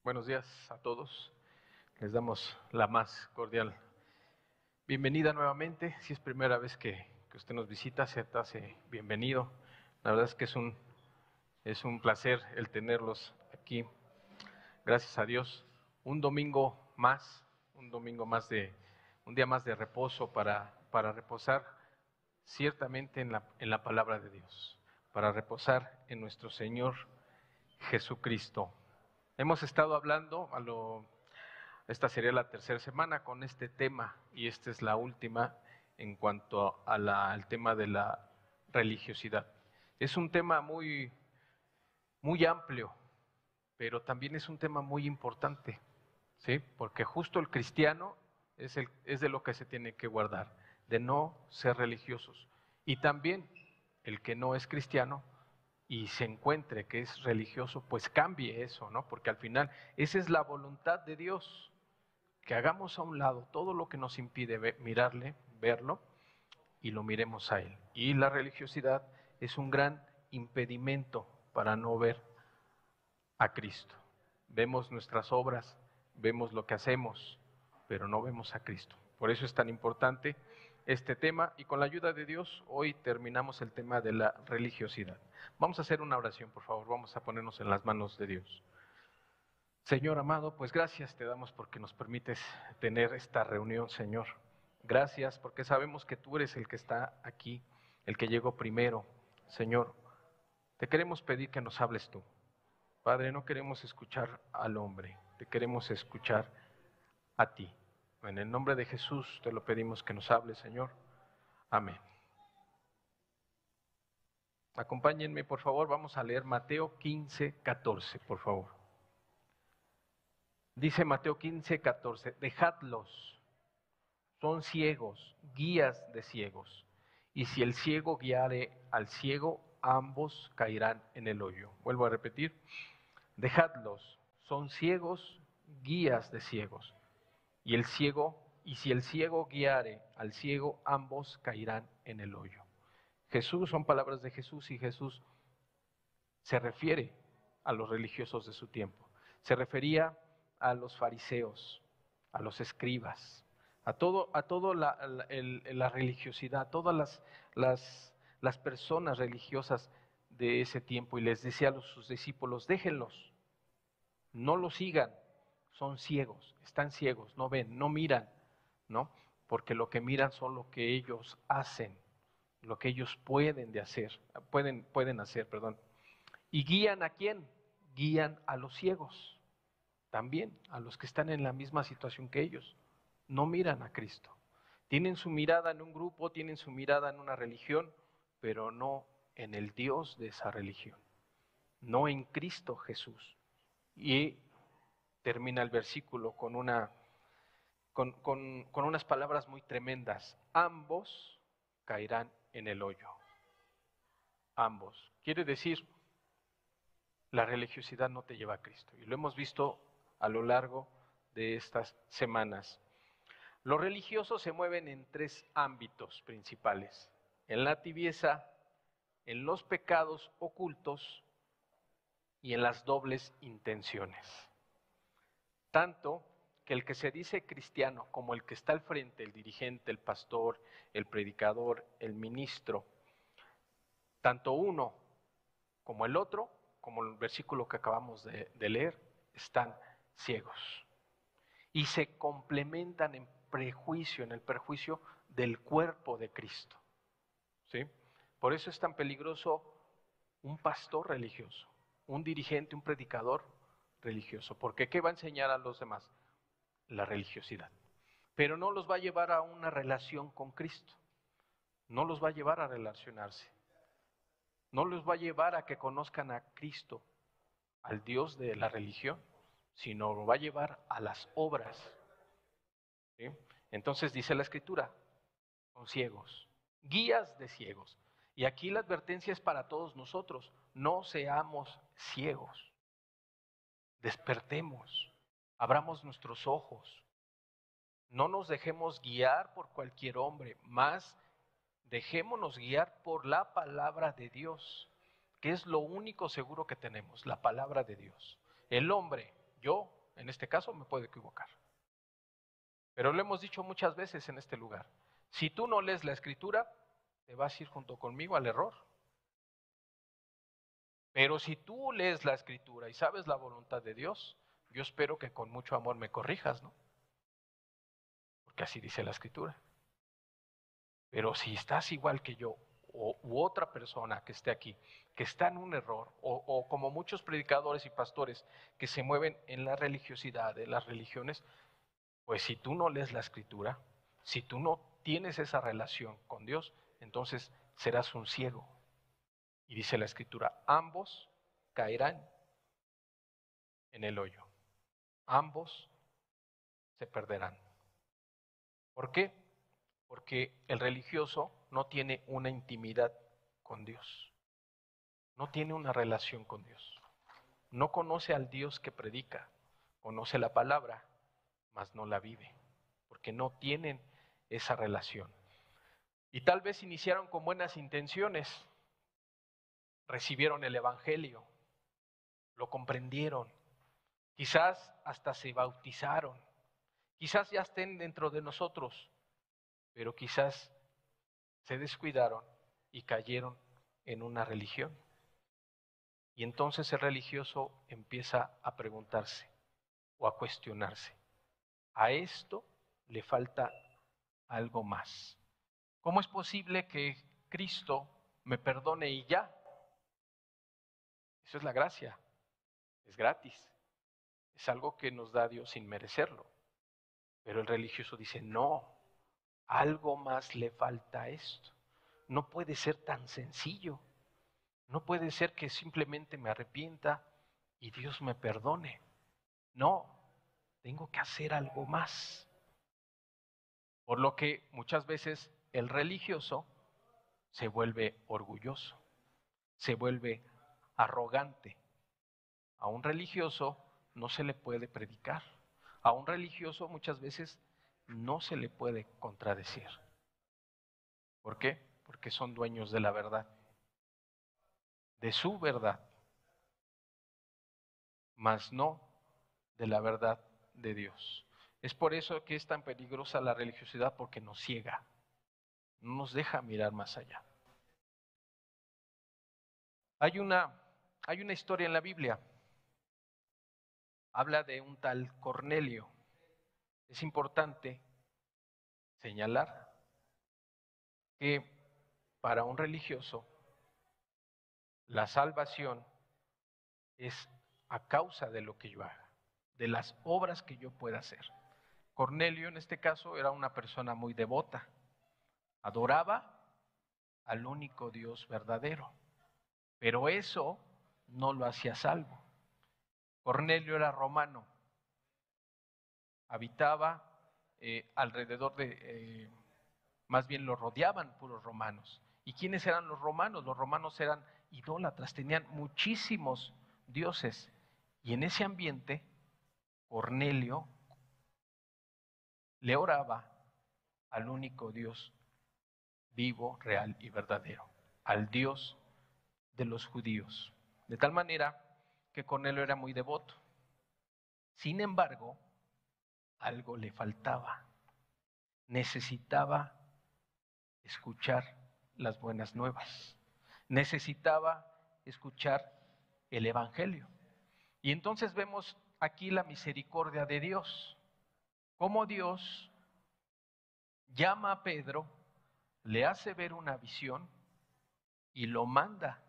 Buenos días a todos. Les damos la más cordial bienvenida nuevamente. Si es primera vez que usted nos visita, se hace bienvenido. La verdad es que es un placer el tenerlos aquí. Gracias a Dios. Un domingo más, un día más de reposo para reposar ciertamente en la palabra de Dios, para reposar en nuestro Señor Jesucristo. Hemos estado hablando esta sería la tercera semana con este tema y esta es la última en cuanto al tema de la religiosidad. Es un tema muy amplio, pero también es un tema muy importante, ¿sí? Porque justo el cristiano es de lo que se tiene que guardar, de no ser religiosos. Y también el que no es cristiano y se encuentre que es religioso, pues cambie eso, ¿no? Porque al final esa es la voluntad de Dios, que hagamos a un lado todo lo que nos impide mirarle, verlo, y lo miremos a Él. Y la religiosidad es un gran impedimento para no ver a Cristo. Vemos nuestras obras, vemos lo que hacemos, pero no vemos a Cristo. Por eso es tan importante este tema y con la ayuda de Dios hoy terminamos el tema de la religiosidad. Vamos a hacer una oración, por favor, vamos a ponernos en las manos de Dios. Señor amado, pues gracias te damos porque nos permites tener esta reunión, Señor. Gracias porque sabemos que tú eres el que está aquí, el que llegó primero. Señor, te queremos pedir que nos hables tú. Padre, no queremos escuchar al hombre, te queremos escuchar a ti. En el nombre de Jesús te lo pedimos que nos hables, Señor. Amén. Acompáñenme, por favor, vamos a leer Mateo 15:14, por favor. Dice Mateo 15:14, dejadlos, son ciegos, guías de ciegos. Y si el ciego guiare al ciego, ambos caerán en el hoyo. Vuelvo a repetir, dejadlos, son ciegos, guías de ciegos. Y si el ciego guiare al ciego, ambos caerán en el hoyo. Jesús, son palabras de Jesús y Jesús se refiere a los religiosos de su tiempo. Se refería a los fariseos, a los escribas, a todo la religiosidad, a todas las personas religiosas de ese tiempo. Y les decía a sus discípulos, déjenlos, no los sigan, son ciegos, están ciegos, no ven, no miran, ¿no? Porque lo que miran son lo que ellos hacen, lo que ellos pueden hacer, perdón. ¿Y guían a quién? Guían a los ciegos, también a los que están en la misma situación que ellos. No miran a Cristo. Tienen su mirada en un grupo, tienen su mirada en una religión, pero no en el Dios de esa religión, no en Cristo Jesús. Y termina el versículo con unas palabras muy tremendas. Ambos caerán en el hoyo. Ambos. Quiere decir, la religiosidad no te lleva a Cristo. Y lo hemos visto a lo largo de estas semanas. Los religiosos se mueven en tres ámbitos principales: en la tibieza, en los pecados ocultos y en las dobles intenciones. Tanto que el que se dice cristiano como el que está al frente, el dirigente, el pastor, el predicador, el ministro, tanto uno como el otro, como el versículo que acabamos de leer, están ciegos y se complementan en el perjuicio del cuerpo de Cristo, ¿sí? Por eso es tan peligroso un pastor religioso, un dirigente, un predicador religioso, porque ¿qué va a enseñar a los demás? La religiosidad, pero no los va a llevar a una relación con Cristo, no los va a llevar a relacionarse, no los va a llevar a que conozcan a Cristo, al Dios de la religión, sino lo va a llevar a las obras, ¿sí? Entonces dice la Escritura, son ciegos, guías de ciegos. Y aquí la advertencia es para todos nosotros, no seamos ciegos, despertemos, abramos nuestros ojos, no nos dejemos guiar por cualquier hombre, más dejémonos guiar por la palabra de Dios, que es lo único seguro que tenemos, la palabra de Dios. El hombre Yo, en este caso, me puedo equivocar. Pero lo hemos dicho muchas veces en este lugar. Si tú no lees la Escritura, te vas a ir junto conmigo al error. Pero si tú lees la Escritura y sabes la voluntad de Dios, yo espero que con mucho amor me corrijas, ¿no? Porque así dice la Escritura. Pero si estás igual que yo, u otra persona que esté aquí, que está en un error, o como muchos predicadores y pastores que se mueven en la religiosidad, en las religiones, pues si tú no lees la Escritura, si tú no tienes esa relación con Dios, entonces serás un ciego. Y dice la Escritura, ambos caerán en el hoyo. Ambos se perderán. ¿Por qué? Porque el religioso no tiene una intimidad con Dios. No tiene una relación con Dios. No conoce al Dios que predica. Conoce la palabra, mas no la vive. Porque no tienen esa relación. Y tal vez iniciaron con buenas intenciones. Recibieron el Evangelio. Lo comprendieron. Quizás hasta se bautizaron. Quizás ya estén dentro de nosotros. Pero quizás se descuidaron y cayeron en una religión. Y entonces el religioso empieza a preguntarse o a cuestionarse. A esto le falta algo más. ¿Cómo es posible que Cristo me perdone y ya? Eso es la gracia. Es gratis. Es algo que nos da Dios sin merecerlo. Pero el religioso dice, no, algo más le falta a esto. No puede ser tan sencillo. No puede ser que simplemente me arrepienta y Dios me perdone. No, tengo que hacer algo más. Por lo que muchas veces el religioso se vuelve orgulloso, se vuelve arrogante. A un religioso no se le puede predicar. A un religioso muchas veces no se le puede contradecir. ¿Por qué? Porque son dueños de la verdad, de su verdad, mas no de la verdad de Dios. Es por eso que es tan peligrosa la religiosidad, porque nos ciega, no nos deja mirar más allá. Hay una historia en la Biblia, habla de un tal Cornelio. Es importante señalar que para un religioso la salvación es a causa de lo que yo haga, de las obras que yo pueda hacer. Cornelio en este caso era una persona muy devota, adoraba al único Dios verdadero, pero eso no lo hacía salvo. Cornelio era romano, habitaba alrededor de, más bien lo rodeaban puros romanos. ¿Y quiénes eran los romanos? Los romanos eran idólatras, tenían muchísimos dioses. Y en ese ambiente, Cornelio le oraba al único Dios vivo, real y verdadero, al Dios de los judíos. De tal manera que Cornelio era muy devoto. Sin embargo, algo le faltaba. Necesitaba escuchar las buenas nuevas. Necesitaba escuchar el Evangelio. Y entonces vemos aquí la misericordia de Dios. Cómo Dios llama a Pedro, le hace ver una visión y lo manda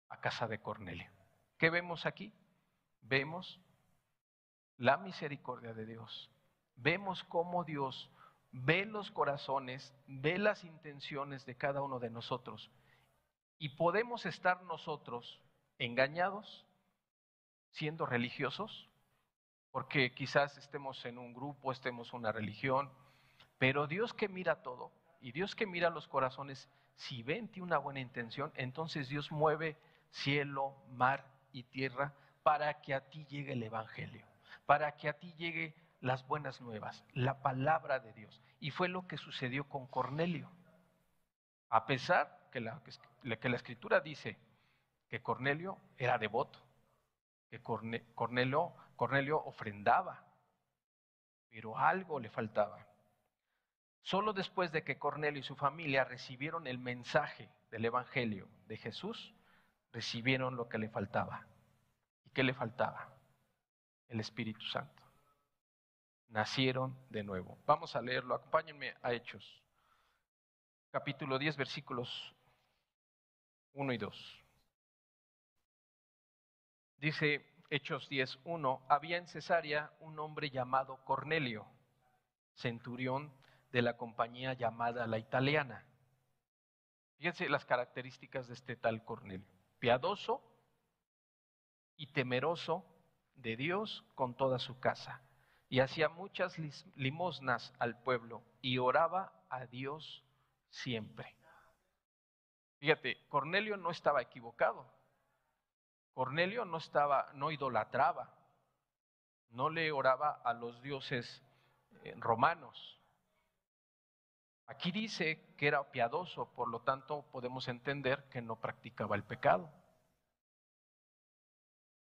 a casa de Cornelio. ¿Qué vemos aquí? Vemos la misericordia de Dios. Vemos cómo Dios ve los corazones, ve las intenciones de cada uno de nosotros. Y podemos estar nosotros engañados, siendo religiosos, porque quizás estemos en un grupo, estemos en una religión, pero Dios que mira todo, y Dios que mira los corazones, si ve en ti una buena intención, entonces Dios mueve cielo, mar y tierra para que a ti llegue el Evangelio, para que a ti llegue las buenas nuevas, la palabra de Dios. Y fue lo que sucedió con Cornelio. A pesar que la Escritura dice que Cornelio era devoto, que Cornelio Cornelio ofrendaba, pero algo le faltaba. Solo después de que Cornelio y su familia recibieron el mensaje del Evangelio de Jesús, recibieron lo que le faltaba. ¿Y qué le faltaba? El Espíritu Santo. Nacieron de nuevo. Vamos a leerlo, acompáñenme a Hechos, capítulo 10, versículos 1 y 2. Dice Hechos 10, 1, había en Cesarea un hombre llamado Cornelio, centurión de la compañía llamada La Italiana. Fíjense las características de este tal Cornelio. Piadoso y temeroso de Dios con toda su casa. Y hacía muchas limosnas al pueblo y oraba a Dios siempre. Fíjate, Cornelio no estaba equivocado. Cornelio no idolatraba, no le oraba a los dioses romanos. Aquí dice que era piadoso, por lo tanto podemos entender que no practicaba el pecado.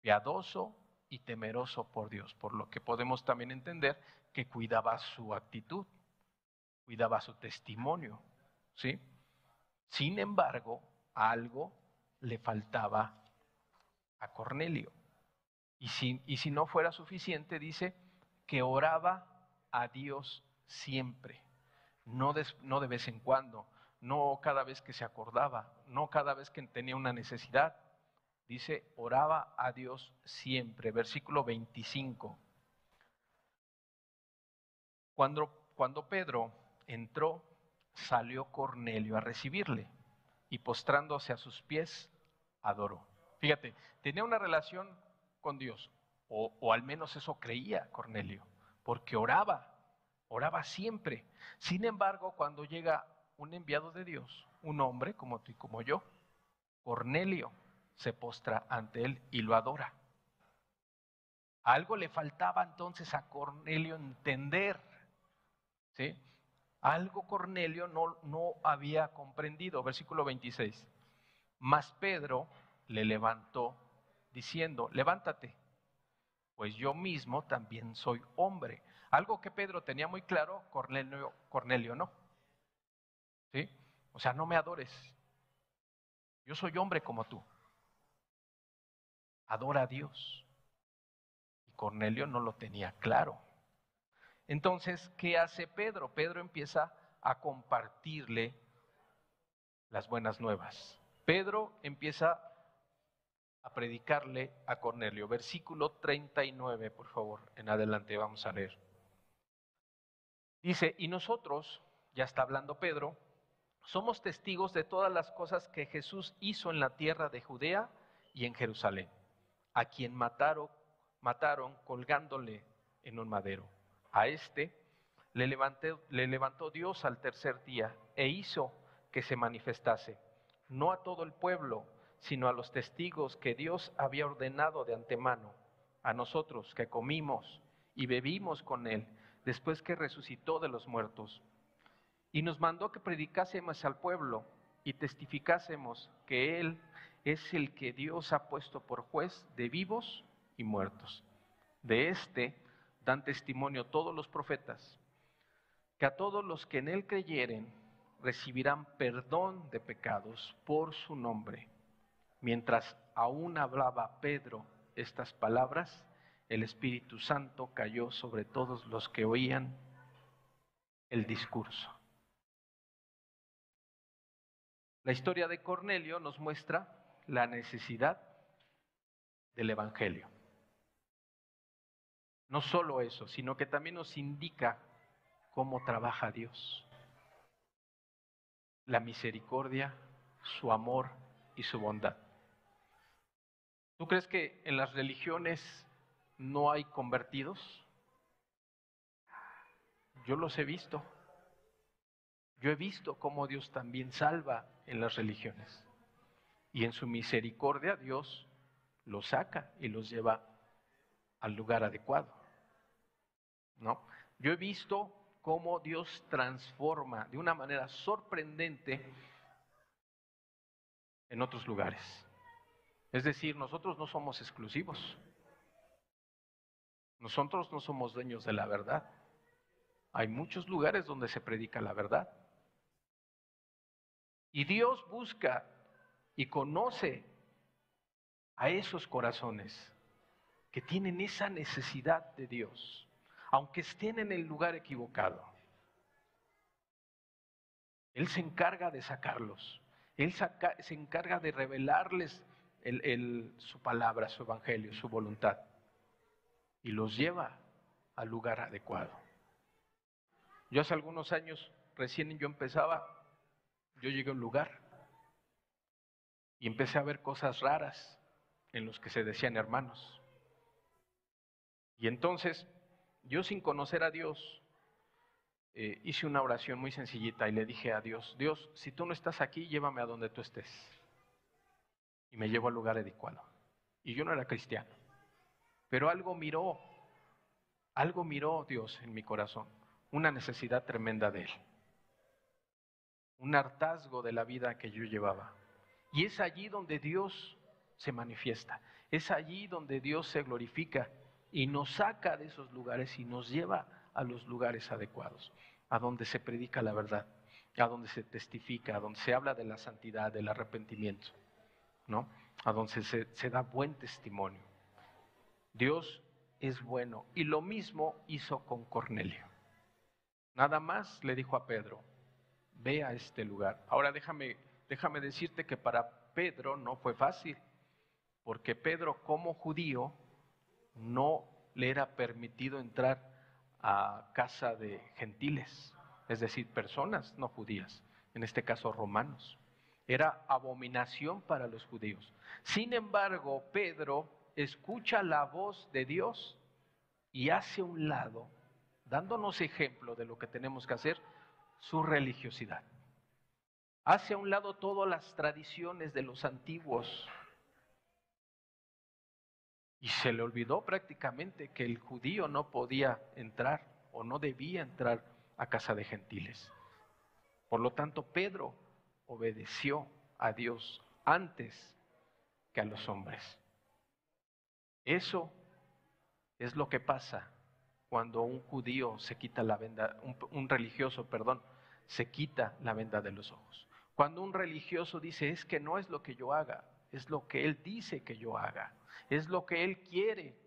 Piadoso y temeroso por Dios, por lo que podemos también entender que cuidaba su actitud, cuidaba su testimonio, ¿sí? Sin embargo, algo le faltaba a Cornelio. Y si no fuera suficiente, dice que oraba a Dios siempre, no de vez en cuando, no cada vez que se acordaba, no cada vez que tenía una necesidad. Dice, oraba a Dios siempre. Versículo 25. Cuando Pedro entró, salió Cornelio a recibirle y postrándose a sus pies, adoró. Fíjate, tenía una relación con Dios, o al menos eso creía Cornelio, porque oraba siempre. Sin embargo, cuando llega un enviado de Dios, un hombre como tú y como yo, Cornelio se postra ante él y lo adora. Algo le faltaba entonces a Cornelio entender, ¿sí? Algo Cornelio no había comprendido. Versículo 26. Mas Pedro le levantó diciendo, levántate, pues yo mismo también soy hombre. Algo que Pedro tenía muy claro, Cornelio no. ¿Sí? O sea, no me adores. Yo soy hombre como tú. Adora a Dios. Y Cornelio no lo tenía claro. Entonces, ¿qué hace Pedro? Pedro empieza a compartirle las buenas nuevas. Pedro empieza a predicarle a Cornelio. Versículo 39, por favor, en adelante vamos a leer. Dice, y nosotros, ya está hablando Pedro, somos testigos de todas las cosas que Jesús hizo en la tierra de Judea y en Jerusalén, a quien mataron colgándole en un madero. A este le levantó Dios al tercer día e hizo que se manifestase, no a todo el pueblo, sino a los testigos que Dios había ordenado de antemano, a nosotros que comimos y bebimos con él después que resucitó de los muertos. Y nos mandó que predicásemos al pueblo y testificásemos que Él es el que Dios ha puesto por juez de vivos y muertos. De este dan testimonio todos los profetas, que a todos los que en Él creyeren recibirán perdón de pecados por su nombre. Mientras aún hablaba Pedro estas palabras, el Espíritu Santo cayó sobre todos los que oían el discurso. La historia de Cornelio nos muestra la necesidad del Evangelio. No solo eso, sino que también nos indica cómo trabaja Dios. La misericordia, su amor y su bondad. ¿Tú crees que en las religiones no hay convertidos? Yo los he visto. Yo he visto cómo Dios también salva en las religiones. Y en su misericordia Dios los saca y los lleva al lugar adecuado, ¿no? Yo he visto cómo Dios transforma de una manera sorprendente en otros lugares. Es decir, nosotros no somos exclusivos. Nosotros no somos dueños de la verdad. Hay muchos lugares donde se predica la verdad. Y Dios busca y conoce a esos corazones que tienen esa necesidad de Dios, aunque estén en el lugar equivocado. Él se encarga de sacarlos. Él se encarga de revelarles su palabra, su evangelio, su voluntad. Y los lleva al lugar adecuado. Yo hace algunos años, recién yo empezaba, yo llegué a un lugar y empecé a ver cosas raras en los que se decían hermanos. Y entonces, yo sin conocer a Dios, hice una oración muy sencillita y le dije a Dios, Dios, si tú no estás aquí, llévame a donde tú estés. Y me llevo al lugar adecuado. Y yo no era cristiano, pero algo miró Dios en mi corazón, una necesidad tremenda de Él, un hartazgo de la vida que yo llevaba. Y es allí donde Dios se manifiesta, es allí donde Dios se glorifica y nos saca de esos lugares y nos lleva a los lugares adecuados, a donde se predica la verdad, a donde se testifica, a donde se habla de la santidad, del arrepentimiento, ¿no? A donde se da buen testimonio. Dios es bueno y lo mismo hizo con Cornelio. Nada más le dijo a Pedro, ve a este lugar. Ahora déjame decirte que para Pedro no fue fácil, porque Pedro como judío no le era permitido entrar a casa de gentiles, es decir, personas no judías, en este caso romanos. Era abominación para los judíos. Sin embargo, Pedro escucha la voz de Dios y hace a un lado, dándonos ejemplo de lo que tenemos que hacer, su religiosidad. Hace a un lado todas las tradiciones de los antiguos y se le olvidó prácticamente que el judío no podía entrar o no debía entrar a casa de gentiles. Por lo tanto, Pedro obedeció a Dios antes que a los hombres. Eso es lo que pasa cuando un judío se quita la venda, un religioso, perdón, se quita la venda de los ojos. Cuando un religioso dice, es que no es lo que yo haga, es lo que él dice que yo haga, es lo que él quiere,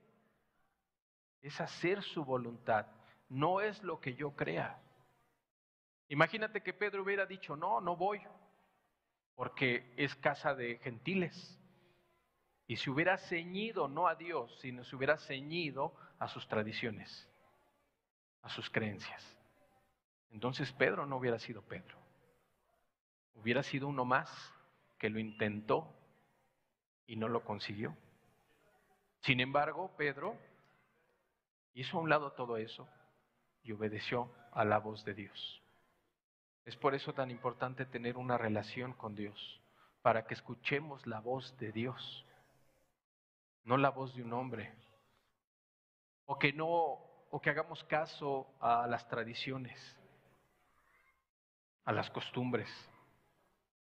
es hacer su voluntad, no es lo que yo crea. Imagínate que Pedro hubiera dicho, no, no voy, porque es casa de gentiles. Y se hubiera ceñido no a Dios, sino se hubiera ceñido a sus tradiciones, a sus creencias. Entonces Pedro no hubiera sido Pedro. Hubiera sido uno más que lo intentó y no lo consiguió. Sin embargo, Pedro hizo a un lado todo eso y obedeció a la voz de Dios. Es por eso tan importante tener una relación con Dios, para que escuchemos la voz de Dios, no la voz de un hombre, o que hagamos caso a las tradiciones, a las costumbres,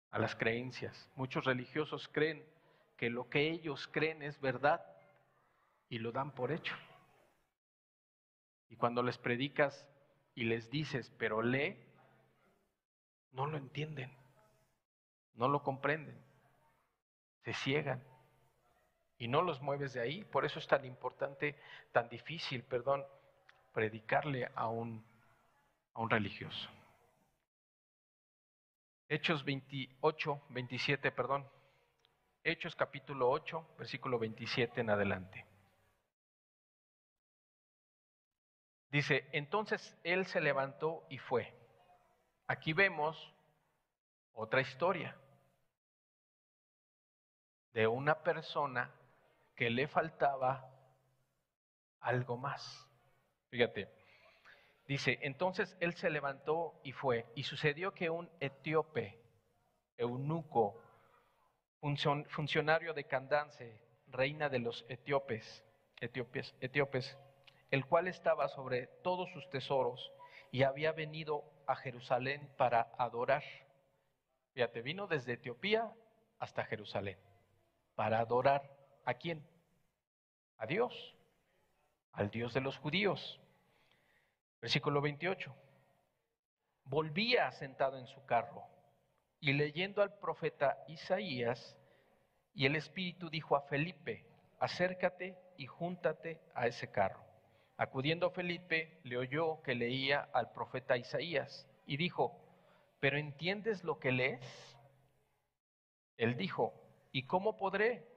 a las creencias. Muchos religiosos creen que lo que ellos creen es verdad y lo dan por hecho. Y cuando les predicas y les dices, pero lee, no lo entienden, no lo comprenden, se ciegan y no los mueves de ahí. Por eso es tan importante, tan difícil, predicarle a un religioso. Hechos 27, Hechos capítulo 8, versículo 27 en adelante. Dice, entonces él se levantó y fue. Aquí vemos otra historia de una persona que le faltaba algo más. Fíjate, dice, entonces él se levantó y fue, y sucedió que un etíope, eunuco, funcionario de Candace, reina de los etíopes, el cual estaba sobre todos sus tesoros y había venido a Jerusalén para adorar. Fíjate, vino desde Etiopía hasta Jerusalén para adorar. ¿A quién? A Dios, al Dios de los judíos. Versículo 28. Volvía sentado en su carro y leyendo al profeta Isaías, y el Espíritu dijo a Felipe: acércate y júntate a ese carro. Acudiendo Felipe, le oyó que leía al profeta Isaías y dijo: ¿pero entiendes lo que lees? Él dijo: ¿y cómo podré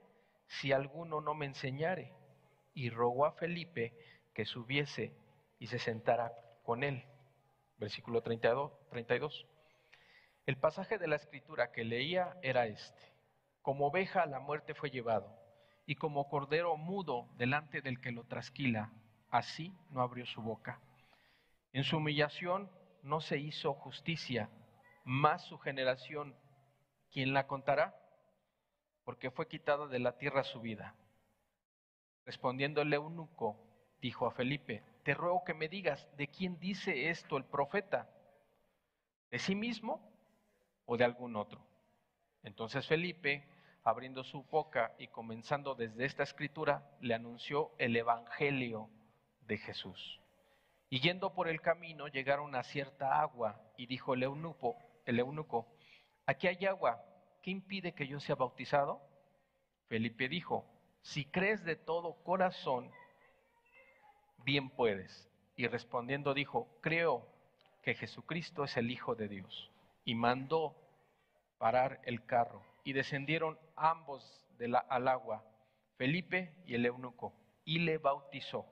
si alguno no me enseñare? Y rogó a Felipe que subiese y se sentara con él. Versículo 32. El pasaje de la escritura que leía era este: como oveja a la muerte fue llevado, y como cordero mudo delante del que lo trasquila, así no abrió su boca. En su humillación no se hizo justicia, mas su generación, ¿quién la contará? Porque fue quitada de la tierra su vida. Respondiendo el eunuco, dijo a Felipe: te ruego que me digas, ¿de quién dice esto el profeta? ¿De sí mismo o de algún otro? Entonces Felipe, abriendo su boca y comenzando desde esta escritura, le anunció el evangelio de Jesús. Y yendo por el camino llegaron a cierta agua, y dijo el eunuco: aquí hay agua, ¿qué impide que yo sea bautizado? Felipe dijo: si crees de todo corazón, bien puedes. Y respondiendo dijo: creo que Jesucristo es el Hijo de Dios. Y mandó parar el carro, y descendieron ambos al agua, Felipe y el eunuco, y le bautizó.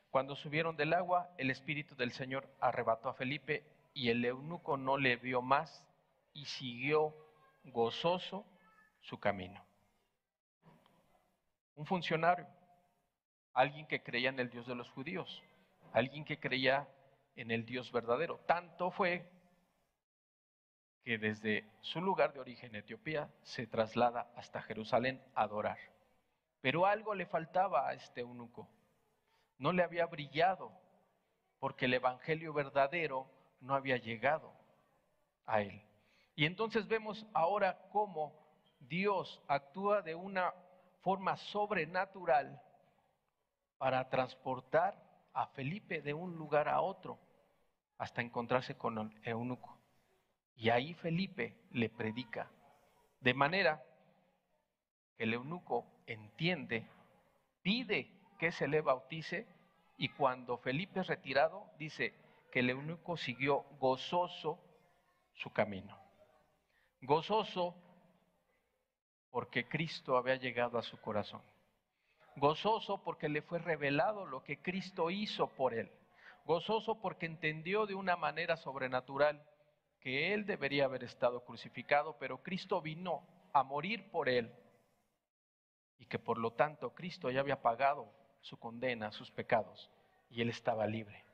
Cuando subieron del agua, el Espíritu del Señor arrebató a Felipe, y el eunuco no le vio más, y siguió gozoso su camino. Un funcionario, alguien que creía en el Dios de los judíos, alguien que creía en el Dios verdadero. Tanto fue que desde su lugar de origen, Etiopía, se traslada hasta Jerusalén a adorar. Pero algo le faltaba a este eunuco. No le había brillado, porque el evangelio verdadero no había llegado a él. Y entonces vemos ahora cómo Dios actúa de una forma sobrenatural para transportar a Felipe de un lugar a otro hasta encontrarse con el eunuco. Y ahí Felipe le predica, de manera que el eunuco entiende, pide que se le bautice, y cuando Felipe es retirado, dice que el eunuco siguió gozoso su camino. Gozoso porque Cristo había llegado a su corazón. Gozoso porque le fue revelado lo que Cristo hizo por él. Gozoso porque entendió de una manera sobrenatural que él debería haber estado crucificado, pero Cristo vino a morir por él, y que por lo tanto Cristo ya había pagado su condena, sus pecados, y él estaba libre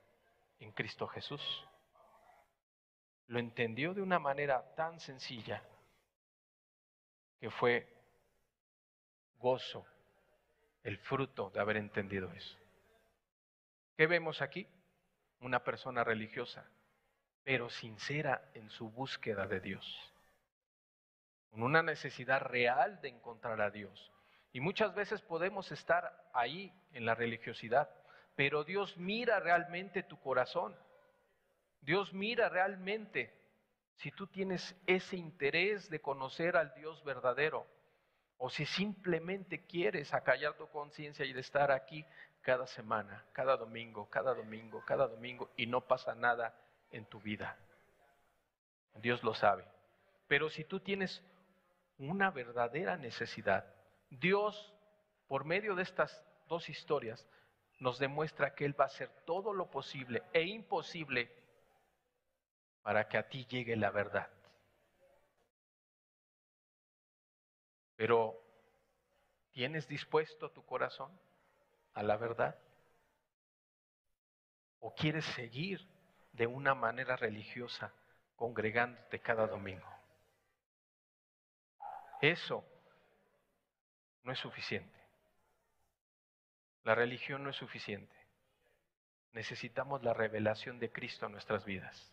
en Cristo Jesús. Lo entendió de una manera tan sencilla que fue gozo, el fruto de haber entendido eso. ¿Qué vemos aquí? Una persona religiosa, pero sincera en su búsqueda de Dios, con una necesidad real de encontrar a Dios. Y muchas veces podemos estar ahí en la religiosidad, pero Dios mira realmente tu corazón. Dios mira realmente si tú tienes ese interés de conocer al Dios verdadero, o si simplemente quieres acallar tu conciencia y de estar aquí cada semana, cada domingo, y no pasa nada en tu vida. Dios lo sabe. Pero si tú tienes una verdadera necesidad, Dios, por medio de estas dos historias, nos demuestra que Él va a hacer todo lo posible e imposible para que a ti llegue la verdad. Pero, ¿tienes dispuesto tu corazón a la verdad? ¿O quieres seguir de una manera religiosa congregándote cada domingo? Eso no es suficiente. La religión no es suficiente. Necesitamos la revelación de Cristo en nuestras vidas.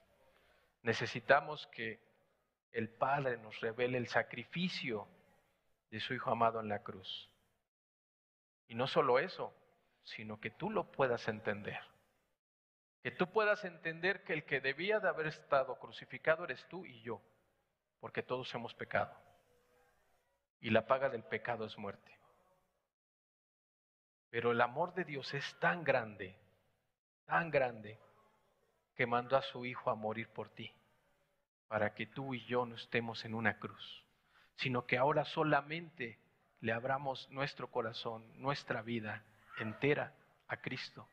Necesitamos que el Padre nos revele el sacrificio de su Hijo amado en la cruz. Y no solo eso, sino que tú lo puedas entender. Que tú puedas entender que el que debía de haber estado crucificado eres tú y yo, porque todos hemos pecado. Y la paga del pecado es muerte. Pero el amor de Dios es tan grande, que mandó a su Hijo a morir por ti, para que tú y yo no estemos en una cruz, sino que ahora solamente le abramos nuestro corazón, nuestra vida entera a Cristo.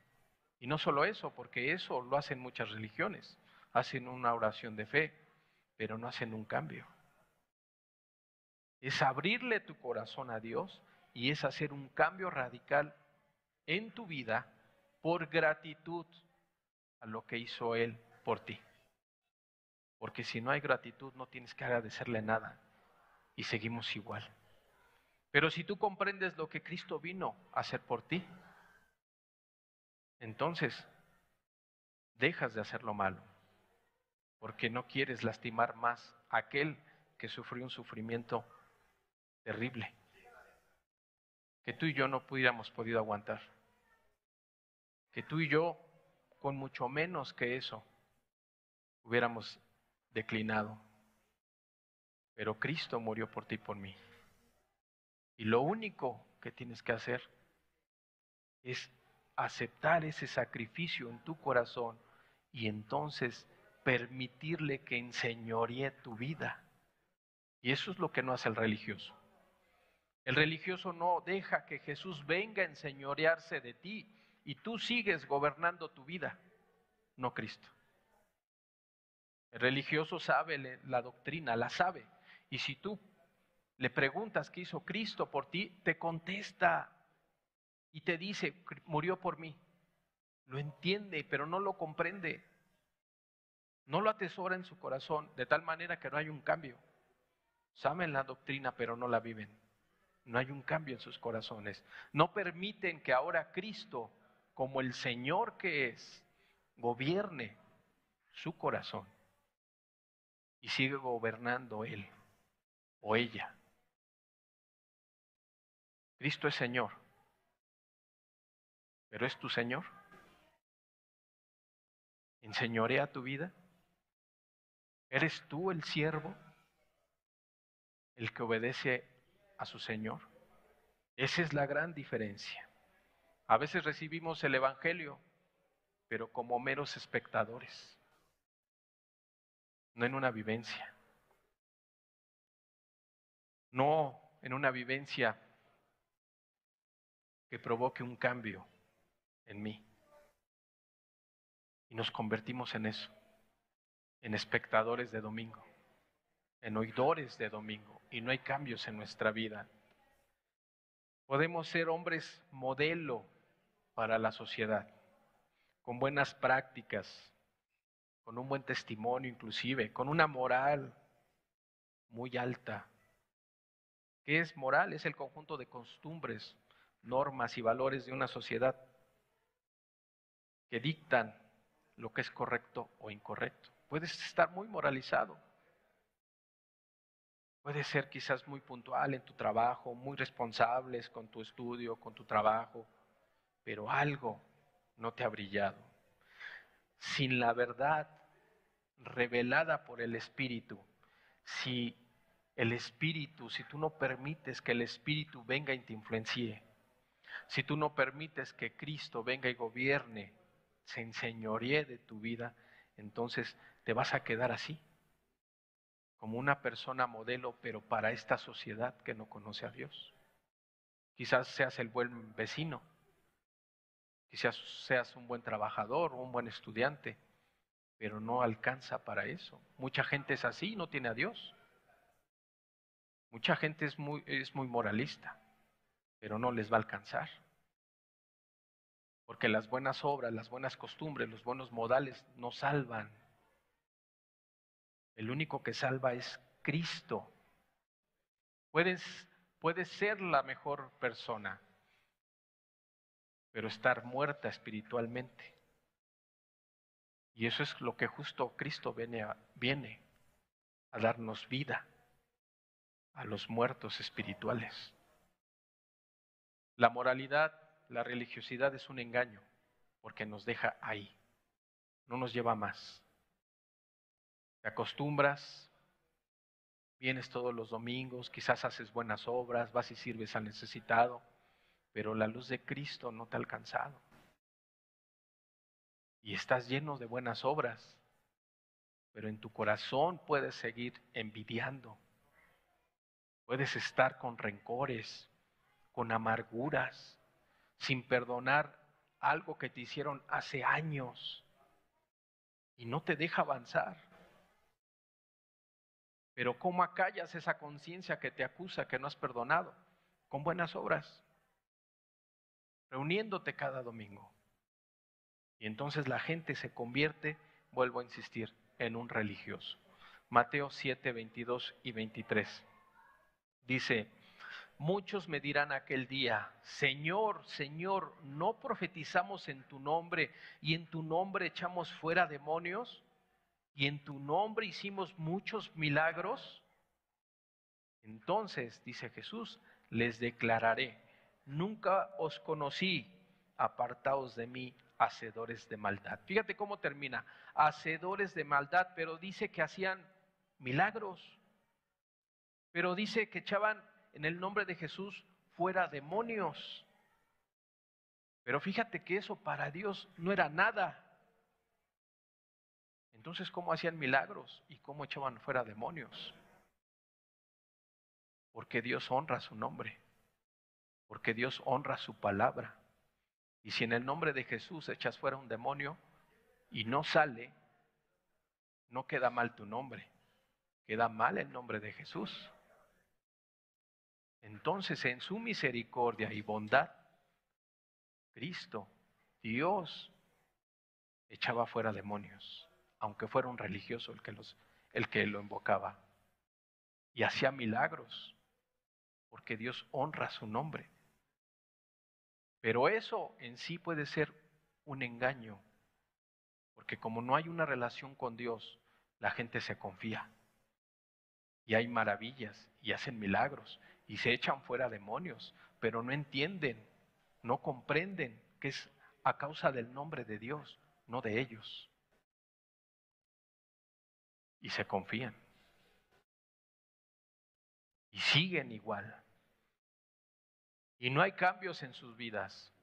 Y no solo eso, porque eso lo hacen muchas religiones, hacen una oración de fe, pero no hacen un cambio. Es abrirle tu corazón a Dios y es hacer un cambio radical en tu vida por gratitud a lo que hizo Él por ti. Porque si no hay gratitud, no tienes que agradecerle nada y seguimos igual. Pero si tú comprendes lo que Cristo vino a hacer por ti, entonces dejas de hacer lo malo, porque no quieres lastimar más a aquel que sufrió un sufrimiento terrible, que tú y yo no hubiéramos podido aguantar, que tú y yo, con mucho menos que eso, hubiéramos declinado. Pero Cristo murió por ti y por mí. Y lo único que tienes que hacer es aceptar ese sacrificio en tu corazón y entonces permitirle que enseñoree tu vida. Y eso es lo que no hace el religioso. El religioso no deja que Jesús venga a enseñorearse de ti y tú sigues gobernando tu vida, no Cristo. El religioso sabe la doctrina, la sabe. Y si tú le preguntas qué hizo Cristo por ti, te contesta y te dice, murió por mí. Lo entiende, pero no lo comprende. No lo atesora en su corazón, de tal manera que no hay un cambio. Saben la doctrina, pero no la viven. No hay un cambio en sus corazones. No permiten que ahora Cristo, como el Señor que es, gobierne su corazón y sigue gobernando Él o ella. Cristo es Señor, pero ¿es tu Señor? ¿Enseñorea tu vida? ¿Eres tú el siervo, el que obedece a su Señor? Esa es la gran diferencia. A veces recibimos el Evangelio, pero como meros espectadores, no en una vivencia. No en una vivencia que provoque un cambio en mí. Y nos convertimos en eso, en espectadores de domingo, en oidores de domingo, y no hay cambios en nuestra vida. Podemos ser hombres modelo para la sociedad, con buenas prácticas, con un buen testimonio inclusive, con una moral muy alta. ¿Qué es moral? Es el conjunto de costumbres, normas y valores de una sociedad que dictan lo que es correcto o incorrecto. Puedes estar muy moralizado. Puedes ser quizás muy puntual en tu trabajo, muy responsables con tu estudio, con tu trabajo, pero algo no te ha brillado. Sin la verdad revelada por el Espíritu, si tú no permites que el Espíritu venga y te influencie, si tú no permites que Cristo venga y gobierne, se enseñoree de tu vida, entonces te vas a quedar así, como una persona modelo, pero para esta sociedad que no conoce a Dios. Quizás seas el buen vecino, quizás seas un buen trabajador o un buen estudiante, pero no alcanza para eso. Mucha gente es así, no tiene a Dios. Mucha gente es muy moralista, pero no les va a alcanzar. Porque las buenas obras, las buenas costumbres, los buenos modales no salvan. El único que salva es Cristo. Puedes ser la mejor persona, pero estar muerta espiritualmente. Y eso es lo que justo Cristo viene a darnos vida a los muertos espirituales. La moralidad la religiosidad es un engaño porque nos deja ahí, no nos lleva más. Te acostumbras, vienes todos los domingos, quizás haces buenas obras, vas y sirves al necesitado, pero la luz de Cristo no te ha alcanzado. Y estás lleno de buenas obras, pero en tu corazón puedes seguir envidiando, puedes estar con rencores, con amarguras, sin perdonar algo que te hicieron hace años y no te deja avanzar. Pero ¿cómo acallas esa conciencia que te acusa que no has perdonado? Con buenas obras, reuniéndote cada domingo. Y entonces la gente se convierte, vuelvo a insistir, en un religioso. Mateo 7, 22 y 23. Dice, muchos me dirán aquel día, Señor, Señor, ¿no profetizamos en tu nombre y en tu nombre echamos fuera demonios? ¿Y en tu nombre hicimos muchos milagros? Entonces, dice Jesús, les declararé, nunca os conocí, apartaos de mí, hacedores de maldad. Fíjate cómo termina, hacedores de maldad, pero dice que hacían milagros, pero dice que echaban en el nombre de Jesús fuera demonios. Pero fíjate que eso para Dios no era nada. Entonces, ¿cómo hacían milagros y cómo echaban fuera demonios? Porque Dios honra su nombre, porque Dios honra su palabra. Y si en el nombre de Jesús echas fuera un demonio y no sale, no queda mal tu nombre, queda mal el nombre de Jesús. Entonces, en su misericordia y bondad, Cristo, Dios, echaba fuera demonios, aunque fuera un religioso el que lo invocaba. Y hacía milagros, porque Dios honra su nombre. Pero eso en sí puede ser un engaño, porque como no hay una relación con Dios, la gente se confía. Y hay maravillas, y hacen milagros, y se echan fuera demonios, pero no entienden, no comprenden que es a causa del nombre de Dios, no de ellos. Y se confían. Y siguen igual. Y no hay cambios en sus vidas.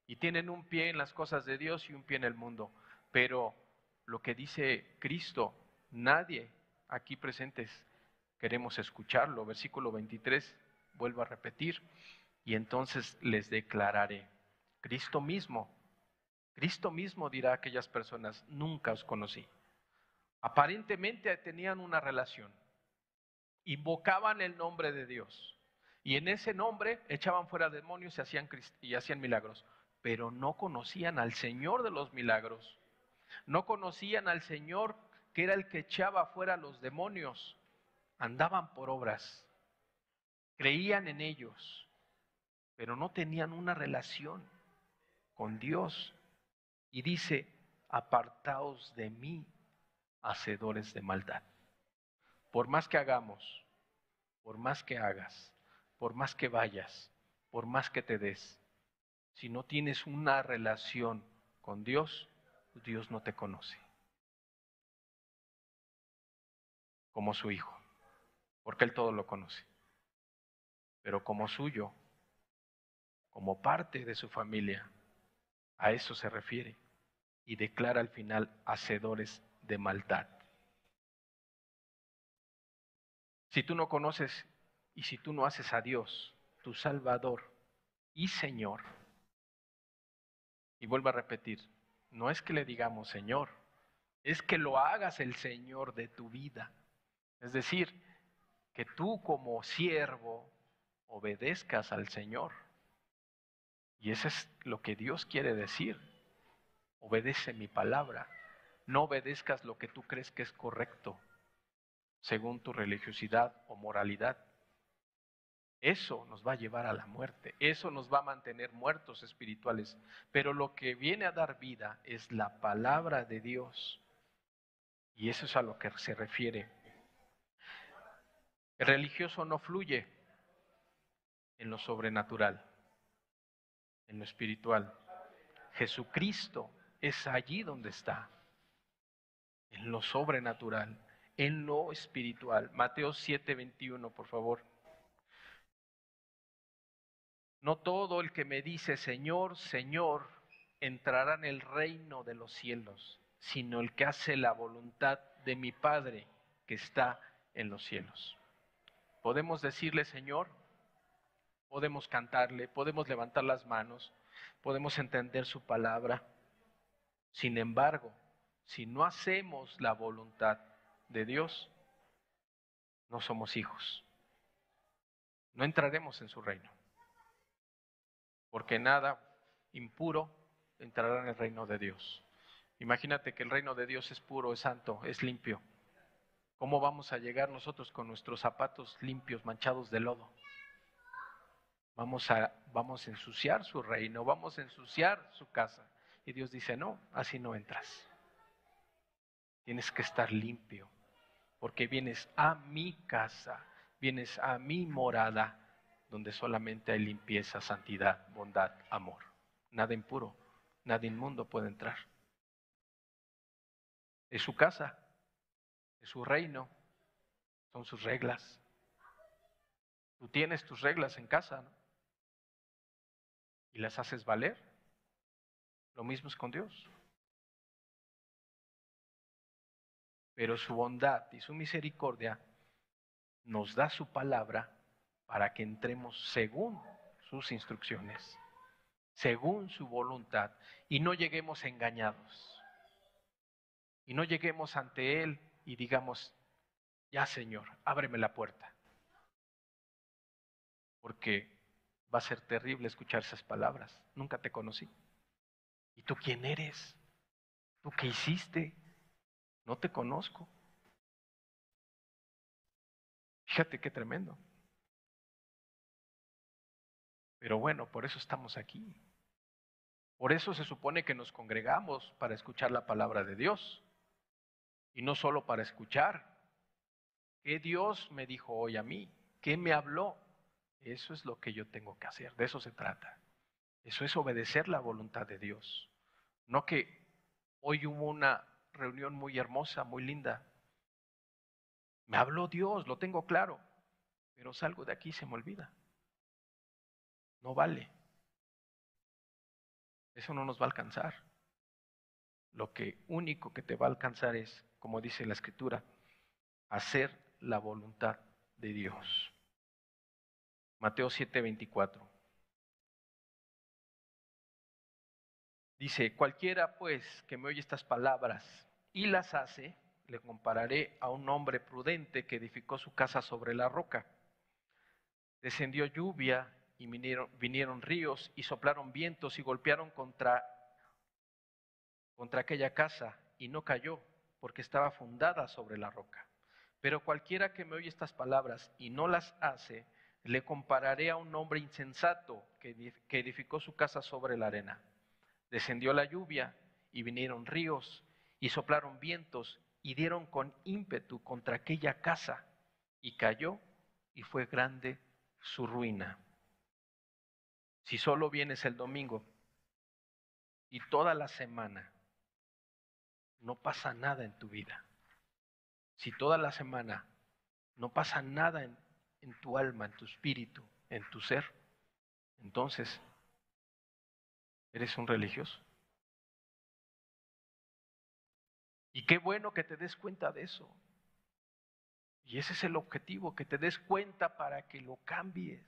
Y tienen un pie en las cosas de Dios y un pie en el mundo. Pero lo que dice Cristo, nadie aquí presentes queremos escucharlo. Versículo 23, vuelvo a repetir. Y entonces les declararé, Cristo mismo dirá a aquellas personas, nunca os conocí. Aparentemente tenían una relación, invocaban el nombre de Dios y en ese nombre echaban fuera demonios y hacían milagros, pero no conocían al Señor de los milagros, no conocían al Señor que era el que echaba fuera los demonios, andaban por obras, creían en ellos, pero no tenían una relación con Dios. Y dice, apartaos de mí, hacedores de maldad. Por más que hagamos, por más que hagas, por más que vayas, por más que te des, si no tienes una relación con Dios, Dios no te conoce como su hijo, porque Él todo lo conoce, pero como suyo, como parte de su familia, a eso se refiere y declara al final hacedores de maldad. Si tú no conoces y si tú no haces a Dios, tu Salvador y Señor, y vuelvo a repetir, no es que le digamos Señor, es que lo hagas el Señor de tu vida. Es decir, que tú como siervo obedezcas al Señor. Y eso es lo que Dios quiere decir. Obedece mi palabra. No obedezcas lo que tú crees que es correcto, según tu religiosidad o moralidad. Eso nos va a llevar a la muerte, eso nos va a mantener muertos espirituales. Pero lo que viene a dar vida es la palabra de Dios. Y eso es a lo que se refiere. El religioso no fluye en lo sobrenatural, lo espiritual. Jesucristo es allí donde está, en lo sobrenatural, en lo espiritual. Mateo 7:21, por favor. No todo el que me dice Señor, Señor, entrará en el reino de los cielos, sino el que hace la voluntad de mi Padre que está en los cielos. Podemos decirle Señor, podemos cantarle, podemos levantar las manos, podemos entender su palabra. Sin embargo, si no hacemos la voluntad de Dios, no somos hijos. No entraremos en su reino. Porque nada impuro entrará en el reino de Dios. Imagínate que el reino de Dios es puro, es santo, es limpio. ¿Cómo vamos a llegar nosotros con nuestros zapatos limpios, manchados de lodo? Vamos a ensuciar su reino, vamos a ensuciar su casa. Y Dios dice, no, así no entras. Tienes que estar limpio, porque vienes a mi casa, vienes a mi morada, donde solamente hay limpieza, santidad, bondad, amor. Nada impuro, nada inmundo puede entrar. Es su casa, es su reino, son sus reglas. Tú tienes tus reglas en casa, ¿no? Y las haces valer. Lo mismo es con Dios. Pero su bondad y su misericordia nos da su palabra para que entremos según sus instrucciones, según su voluntad, y no lleguemos engañados. Y no lleguemos ante Él y digamos, ya Señor, ábreme la puerta. Porque va a ser terrible escuchar esas palabras. Nunca te conocí. ¿Y tú quién eres? ¿Tú qué hiciste? No te conozco. Fíjate qué tremendo. Pero bueno, por eso estamos aquí. Por eso se supone que nos congregamos para escuchar la palabra de Dios. Y no solo para escuchar. ¿Qué Dios me dijo hoy a mí? ¿Qué me habló? Eso es lo que yo tengo que hacer. De eso se trata. Eso es obedecer la voluntad de Dios. No que hoy hubo una reunión muy hermosa, muy linda. Me habló Dios, lo tengo claro. Pero salgo de aquí y se me olvida. No vale. Eso no nos va a alcanzar. Lo único que te va a alcanzar es, como dice la Escritura, hacer la voluntad de Dios. Mateo 7:24. Dice, cualquiera pues que me oye estas palabras y las hace, le compararé a un hombre prudente que edificó su casa sobre la roca. Descendió lluvia y vinieron ríos y soplaron vientos y golpearon contra aquella casa y no cayó porque estaba fundada sobre la roca. Pero cualquiera que me oye estas palabras y no las hace, le compararé a un hombre insensato que edificó su casa sobre la arena. Descendió la lluvia y vinieron ríos y soplaron vientos y dieron con ímpetu contra aquella casa y cayó y fue grande su ruina. Si solo vienes el domingo y toda la semana no pasa nada en tu vida, si toda la semana no pasa nada en tu alma, en tu espíritu, en tu ser, entonces eres un religioso. Y qué bueno que te des cuenta de eso. Y ese es el objetivo, que te des cuenta para que lo cambies.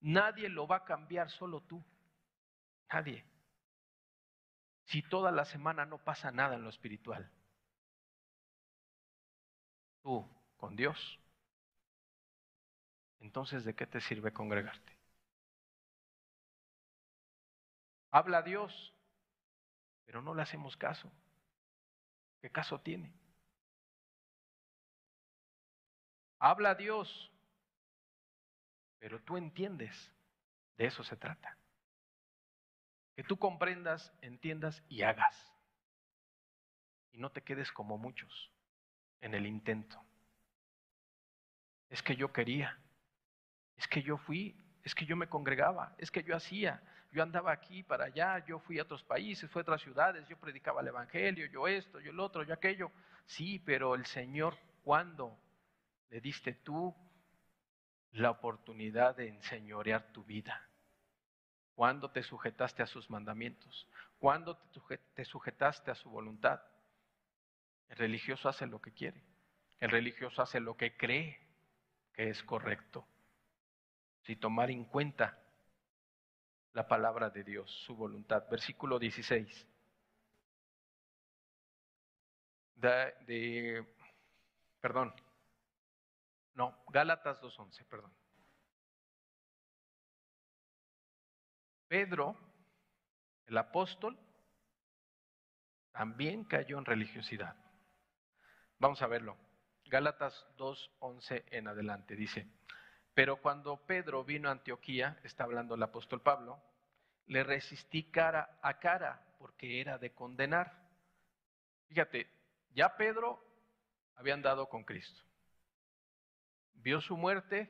Nadie lo va a cambiar, solo tú. Nadie. Si toda la semana no pasa nada en lo espiritual, tú con Dios, entonces ¿de qué te sirve congregarte? Habla a Dios, pero no le hacemos caso. ¿Qué caso tiene? Habla a Dios, pero tú entiendes, de eso se trata. Que tú comprendas, entiendas y hagas. Y no te quedes como muchos en el intento. Es que yo quería, es que yo fui, es que yo me congregaba, es que yo hacía, yo andaba aquí para allá, yo fui a otros países, fui a otras ciudades, yo predicaba el evangelio, yo esto, yo el otro, yo aquello. Sí, pero el Señor, ¿cuándo le diste tú la oportunidad de enseñorear tu vida? ¿Cuándo te sujetaste a sus mandamientos? ¿Cuándo te sujetaste a su voluntad? El religioso hace lo que quiere. El religioso hace lo que cree que es correcto, sin tomar en cuenta la palabra de Dios, su voluntad. Versículo 16. Gálatas 2:11, perdón. Pedro, el apóstol, también cayó en religiosidad. Vamos a verlo. Gálatas 2:11 en adelante dice: pero cuando Pedro vino a Antioquía, está hablando el apóstol Pablo, le resistí cara a cara porque era de condenar. Fíjate, ya Pedro había andado con Cristo. Vio su muerte,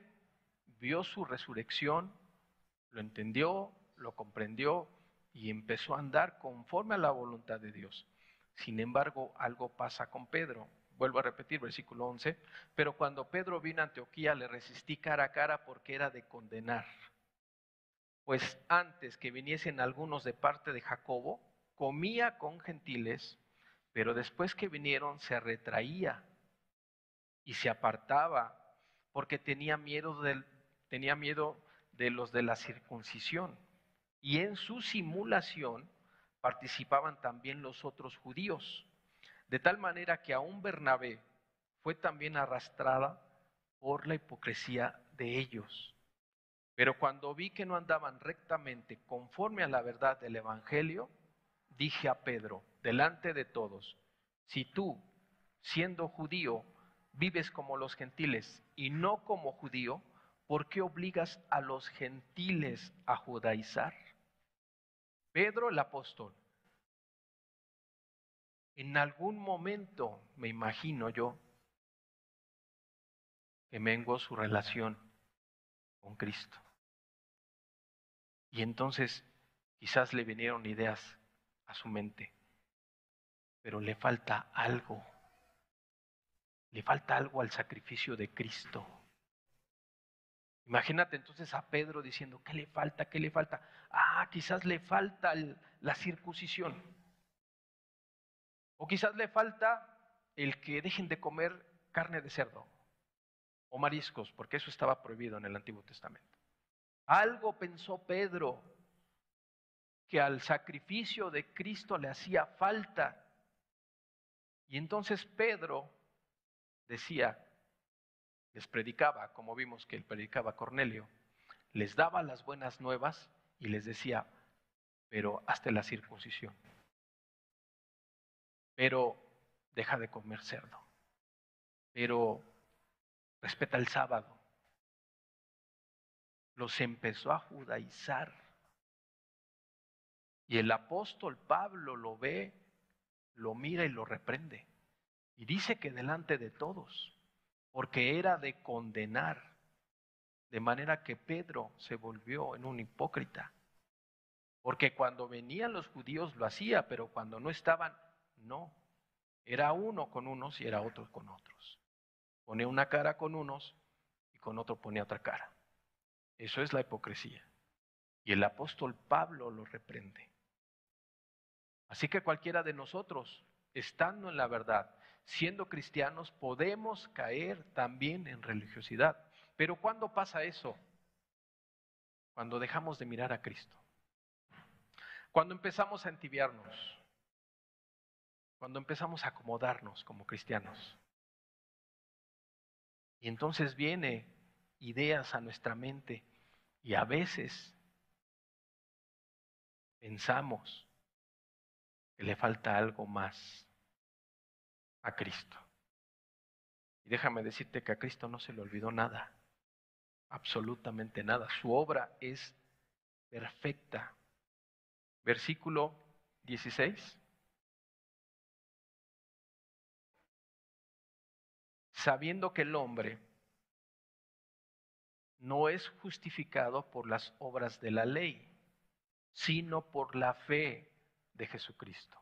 vio su resurrección, lo entendió, lo comprendió y empezó a andar conforme a la voluntad de Dios. Sin embargo, algo pasa con Pedro. Vuelvo a repetir, versículo 11. Pero cuando Pedro vino a Antioquía, le resistí cara a cara porque era de condenar. Pues antes que viniesen algunos de parte de Jacobo, comía con gentiles, pero después que vinieron se retraía y se apartaba porque tenía miedo de los de la circuncisión. Y en su simulación participaban también los otros judíos, de tal manera que aún Bernabé fue también arrastrada por la hipocresía de ellos. Pero cuando vi que no andaban rectamente conforme a la verdad del Evangelio, dije a Pedro, delante de todos: si tú, siendo judío, vives como los gentiles y no como judío, ¿por qué obligas a los gentiles a judaizar? Pedro el apóstol, en algún momento, me imagino yo, que menguó su relación con Cristo. Y entonces quizás le vinieron ideas a su mente, pero le falta algo al sacrificio de Cristo. Imagínate entonces a Pedro diciendo: ¿qué le falta? ¿Qué le falta? Quizás le falta la circuncisión. O quizás le falta el que dejen de comer carne de cerdo o mariscos, porque eso estaba prohibido en el Antiguo Testamento. Algo pensó Pedro que al sacrificio de Cristo le hacía falta. Y entonces Pedro decía, les predicaba, como vimos que él predicaba a Cornelio, les daba las buenas nuevas y les decía: pero hazte la circuncisión, pero deja de comer cerdo, pero respeta el sábado. Los empezó a judaizar. Y el apóstol Pablo lo ve, lo mira y lo reprende. Y dice que delante de todos, porque era de condenar. De manera que Pedro se volvió en un hipócrita. Porque cuando venían los judíos lo hacía, pero cuando no estaban, no. Era uno con unos y era otro con otros. Ponía una cara con unos y con otro ponía otra cara. Eso es la hipocresía. Y el apóstol Pablo lo reprende. Así que cualquiera de nosotros, estando en la verdad, siendo cristianos, podemos caer también en religiosidad. Pero ¿cuándo pasa eso? Cuando dejamos de mirar a Cristo. Cuando empezamos a entibiarnos. Cuando empezamos a acomodarnos como cristianos. Y entonces vienen ideas a nuestra mente y a veces pensamos que le falta algo más a Cristo. Y déjame decirte que a Cristo no se le olvidó nada, absolutamente nada. Su obra es perfecta. Versículo 16. Sabiendo que el hombre no es justificado por las obras de la ley, sino por la fe de Jesucristo.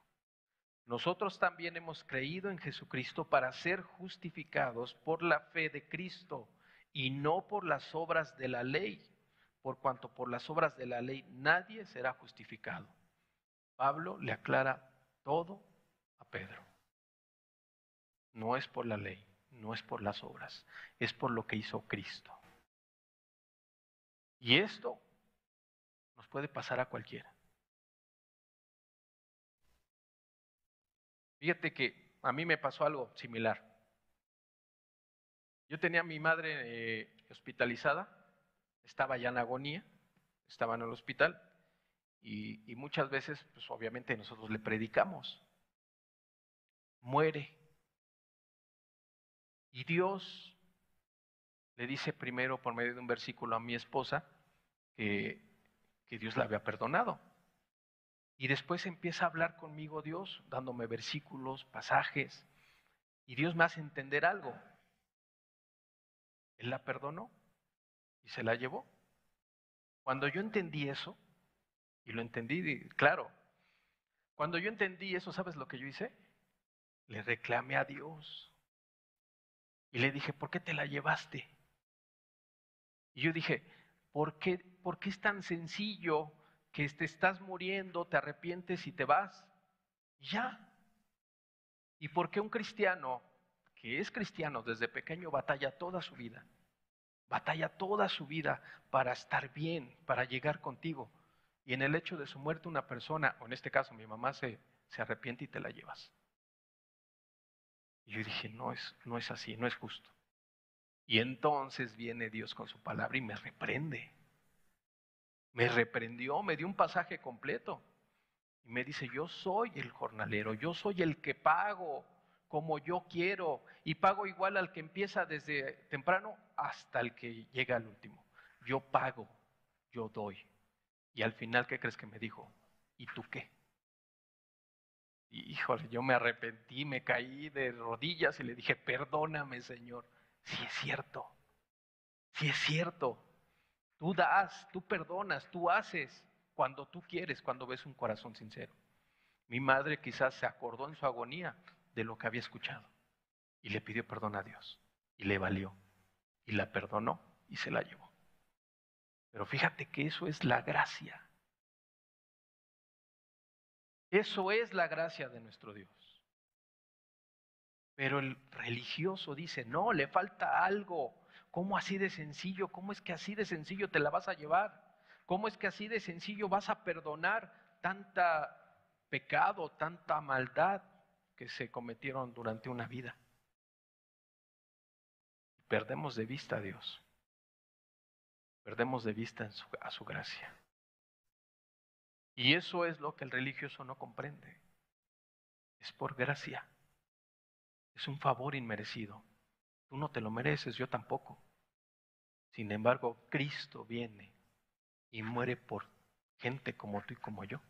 Nosotros también hemos creído en Jesucristo para ser justificados por la fe de Cristo y no por las obras de la ley, por cuanto por las obras de la ley nadie será justificado. Pablo le aclara todo a Pedro. No es por la ley, no es por las obras, es por lo que hizo Cristo. Y esto nos puede pasar a cualquiera. Fíjate que a mí me pasó algo similar. Yo tenía a mi madre hospitalizada, estaba ya en agonía, estaba en el hospital y muchas veces, pues obviamente nosotros le predicamos, muere. Y Dios le dice primero por medio de un versículo a mi esposa que Dios la había perdonado. Y después empieza a hablar conmigo Dios, dándome versículos, pasajes, y Dios me hace entender algo. Él la perdonó y se la llevó. Cuando yo entendí eso, y lo entendí, claro, cuando yo entendí eso, ¿sabes lo que yo hice? Le reclamé a Dios y le dije, ¿por qué te la llevaste? Y yo dije, ¿por qué es tan sencillo que te estás muriendo, te arrepientes y te vas? Ya. ¿Y por qué un cristiano que es cristiano desde pequeño batalla toda su vida? Batalla toda su vida para estar bien, para llegar contigo. Y en el hecho de su muerte una persona, o en este caso mi mamá, se arrepiente y te la llevas. Y yo dije, no es así, no es justo. Y entonces viene Dios con su palabra y me reprende. Me reprendió, me dio un pasaje completo. Y me dice, yo soy el jornalero, yo soy el que pago como yo quiero. Y pago igual al que empieza desde temprano hasta el que llega al último. Yo pago, yo doy. Y al final, ¿qué crees que me dijo? ¿Y tú qué? Y, híjole, yo me arrepentí, me caí de rodillas y le dije, perdóname, Señor. Sí es cierto, sí es cierto. Tú das, tú perdonas, tú haces cuando tú quieres, cuando ves un corazón sincero. Mi madre quizás se acordó en su agonía de lo que había escuchado y le pidió perdón a Dios y le valió y la perdonó y se la llevó. Pero fíjate que eso es la gracia. Eso es la gracia de nuestro Dios. Pero el religioso dice, no, le falta algo. ¿Cómo así de sencillo? ¿Cómo es que así de sencillo te la vas a llevar? ¿Cómo es que así de sencillo vas a perdonar tanta pecado, tanta maldad que se cometieron durante una vida? Perdemos de vista a Dios. Perdemos de vista a su gracia. Y eso es lo que el religioso no comprende. Es por gracia. Es un favor inmerecido. Tú no te lo mereces, yo tampoco. Sin embargo, Cristo viene y muere por gente como tú y como yo.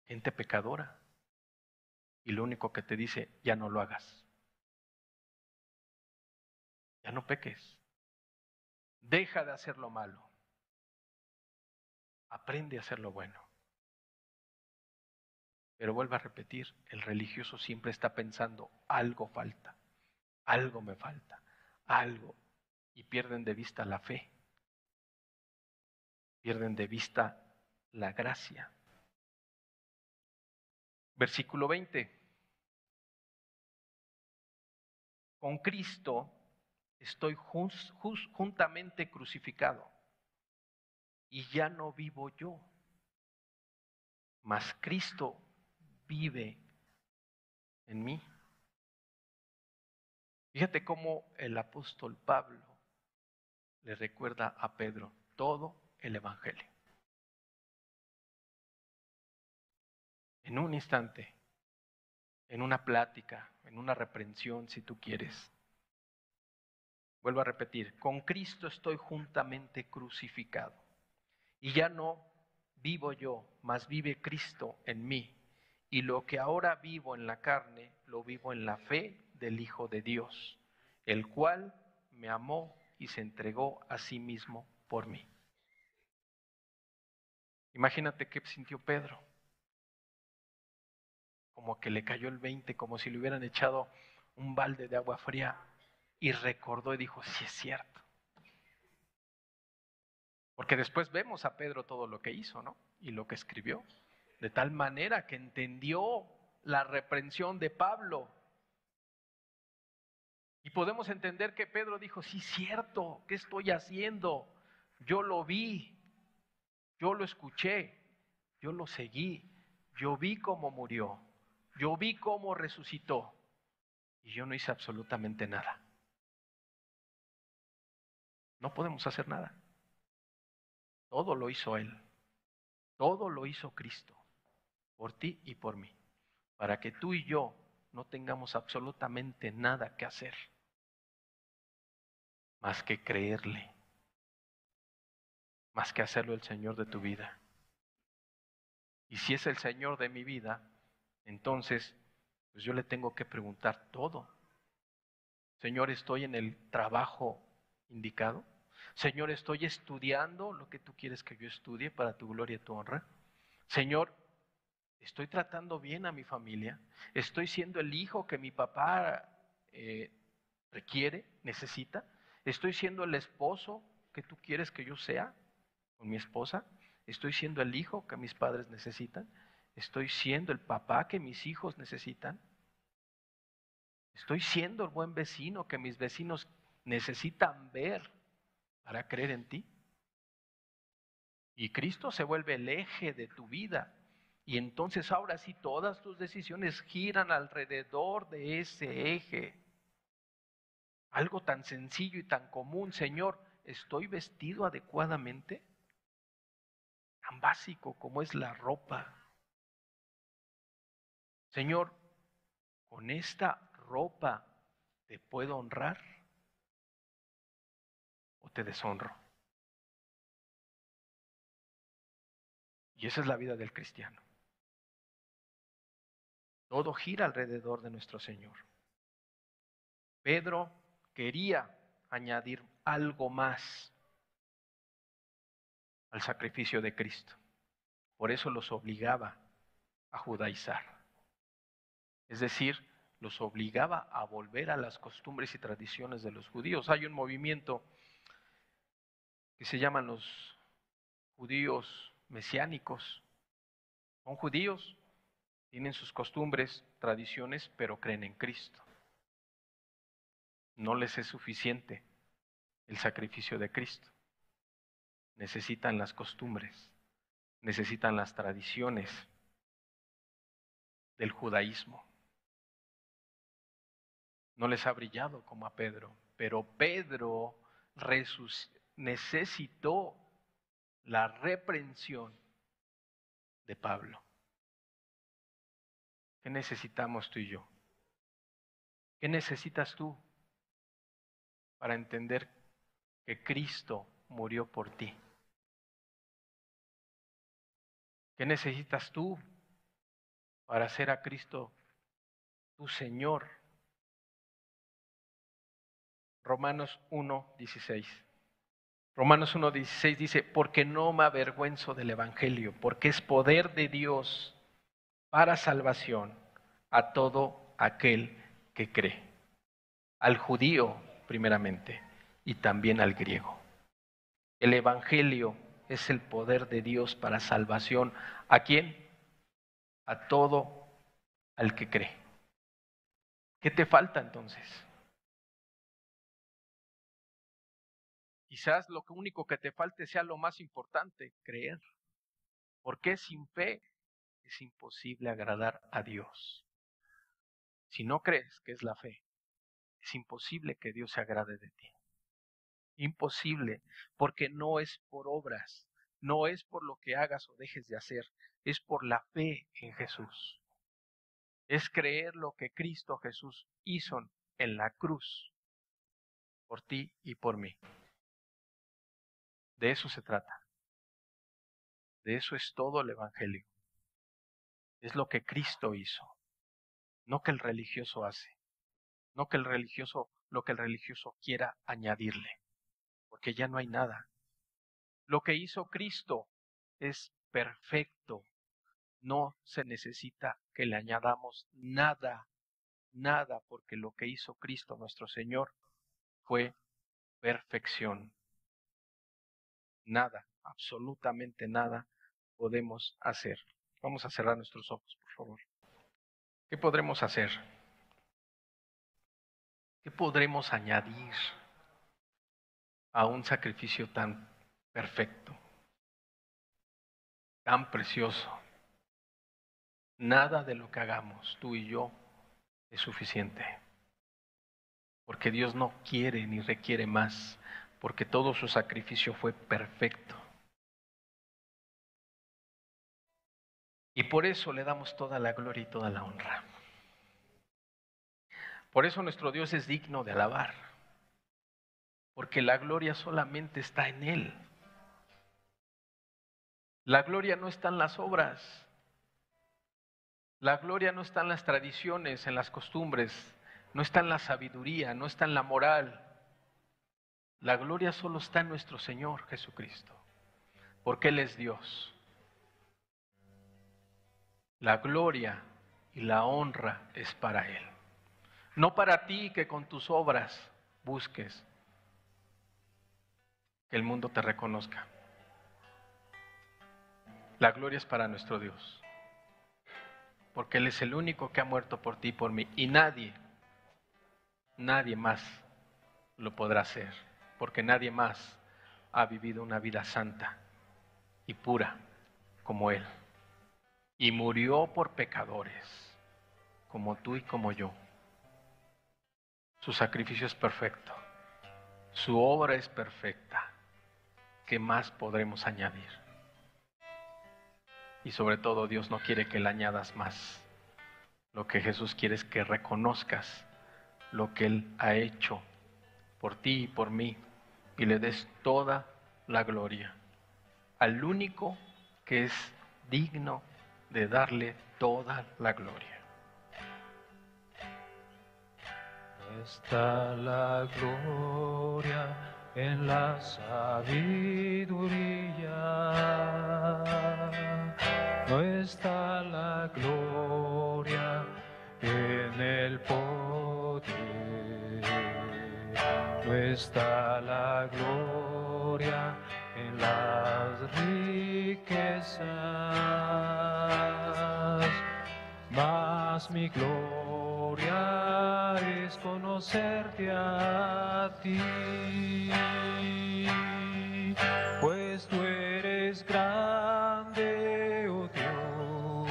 Gente pecadora. Y lo único que te dice, ya no lo hagas. Ya no peques. Deja de hacer lo malo. Aprende a hacer lo bueno. Pero vuelvo a repetir, el religioso siempre está pensando, algo falta, algo me falta, algo. Y pierden de vista la fe. Pierden de vista la gracia. Versículo 20. Con Cristo estoy juntamente crucificado y ya no vivo yo, mas Cristo vive en mí. Fíjate cómo el apóstol Pablo le recuerda a Pedro todo el Evangelio. En un instante, en una plática, en una reprensión, si tú quieres. Vuelvo a repetir, con Cristo estoy juntamente crucificado. Y ya no vivo yo, mas vive Cristo en mí. Y lo que ahora vivo en la carne, lo vivo en la fe del Hijo de Dios, el cual me amó y se entregó a sí mismo por mí. Imagínate qué sintió Pedro. Como que le cayó el 20, como si le hubieran echado un balde de agua fría y recordó y dijo, sí es cierto. Porque después vemos a Pedro todo lo que hizo, ¿no? Y lo que escribió. De tal manera que entendió la reprensión de Pablo. Y podemos entender que Pedro dijo, sí, cierto, ¿qué estoy haciendo? Yo lo vi, yo lo escuché, yo lo seguí, yo vi cómo murió, yo vi cómo resucitó y yo no hice absolutamente nada. No podemos hacer nada. Todo lo hizo Él, todo lo hizo Cristo, por ti y por mí, para que tú y yo no tengamos absolutamente nada que hacer, más que creerle, más que hacerlo el Señor de tu vida. Y si es el Señor de mi vida, entonces pues yo le tengo que preguntar todo. Señor, ¿estoy en el trabajo indicado? Señor, ¿estoy estudiando lo que tú quieres que yo estudie para tu gloria y tu honra? Señor, ¿estoy tratando bien a mi familia? ¿Estoy siendo el hijo que mi papá requiere, necesita? ¿Estoy siendo el esposo que tú quieres que yo sea con mi esposa? ¿Estoy siendo el hijo que mis padres necesitan? ¿Estoy siendo el papá que mis hijos necesitan? ¿Estoy siendo el buen vecino que mis vecinos necesitan ver para creer en ti? Y Cristo se vuelve el eje de tu vida. Y entonces ahora sí todas tus decisiones giran alrededor de ese eje. Algo tan sencillo y tan común, Señor, ¿estoy vestido adecuadamente? Tan básico como es la ropa. Señor, ¿con esta ropa te puedo honrar o te deshonro? Y esa es la vida del cristiano. Todo gira alrededor de nuestro Señor. Pedro quería añadir algo más al sacrificio de Cristo. Por eso los obligaba a judaizar. Es decir, los obligaba a volver a las costumbres y tradiciones de los judíos. Hay un movimiento que se llaman los judíos mesiánicos. Son judíos, tienen sus costumbres, tradiciones, pero creen en Cristo. No les es suficiente el sacrificio de Cristo. Necesitan las costumbres, necesitan las tradiciones del judaísmo. No les ha brillado como a Pedro, pero Pedro necesitó la reprensión de Pablo. ¿Qué necesitamos tú y yo? ¿Qué necesitas tú para entender que Cristo murió por ti? ¿Qué necesitas tú para hacer a Cristo tu Señor? Romanos 1:16. Romanos 1:16 dice, porque no me avergüenzo del Evangelio, porque es poder de Dios para salvación a todo aquel que cree. Al judío primeramente y también al griego. El Evangelio es el poder de Dios para salvación. ¿A quién? A todo al que cree. ¿Qué te falta entonces? Quizás lo único que te falte sea lo más importante, creer. Porque sin fe es imposible agradar a Dios. Si no crees que es la fe, es imposible que Dios se agrade de ti. Imposible, porque no es por obras, no es por lo que hagas o dejes de hacer, es por la fe en Jesús. Es creer lo que Cristo Jesús hizo en la cruz por ti y por mí. De eso se trata. De eso es todo el Evangelio. Es lo que Cristo hizo, no que el religioso hace, no que lo que el religioso quiera añadirle, porque ya no hay nada. Lo que hizo Cristo es perfecto. No se necesita que le añadamos nada, nada, porque lo que hizo Cristo nuestro Señor fue perfección. Nada, absolutamente nada podemos hacer. Vamos a cerrar nuestros ojos, por favor. ¿Qué podremos hacer? ¿Qué podremos añadir a un sacrificio tan perfecto, tan precioso? Nada de lo que hagamos, tú y yo, es suficiente. Porque Dios no quiere ni requiere más, porque todo su sacrificio fue perfecto. Y por eso le damos toda la gloria y toda la honra. Por eso nuestro Dios es digno de alabar, porque la gloria solamente está en Él. La gloria no está en las obras, la gloria no está en las tradiciones, en las costumbres, no está en la sabiduría, no está en la moral. La gloria solo está en nuestro Señor Jesucristo, porque Él es Dios. La gloria y la honra es para Él. No para ti que con tus obras busques que el mundo te reconozca. La gloria es para nuestro Dios, porque Él es el único que ha muerto por ti y por mí, y nadie más lo podrá hacer, porque nadie más ha vivido una vida santa y pura como Él, y murió por pecadores, como tú y como yo. Su sacrificio es perfecto, su obra es perfecta. ¿Qué más podremos añadir? Y sobre todo, Dios no quiere que le añadas más. Lo que Jesús quiere es que reconozcas lo que Él ha hecho por ti y por mí, y le des toda la gloria al único que es digno de darle toda la gloria. Está la gloria en la sabiduría, no está la gloria en el poder, no está la gloria en las riquezas, mas mi gloria es conocerte a ti, pues tú eres grande, oh Dios,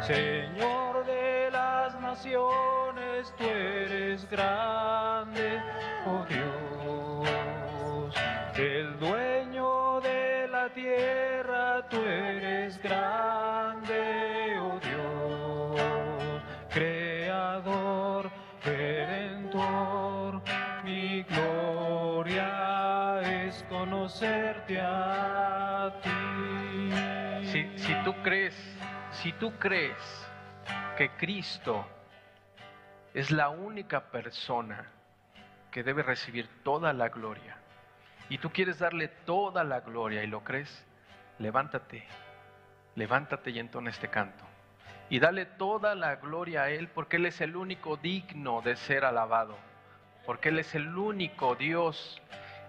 Señor de las naciones, tú eres grande, oh Dios, el dueño de la tierra, tú eres grande, oh Dios, creador, redentor, mi gloria es conocerte a ti. Si tú crees que Cristo es la única persona que debe recibir toda la gloria, y tú quieres darle toda la gloria y lo crees, levántate y entona este canto. Y dale toda la gloria a Él, porque Él es el único digno de ser alabado, porque Él es el único Dios.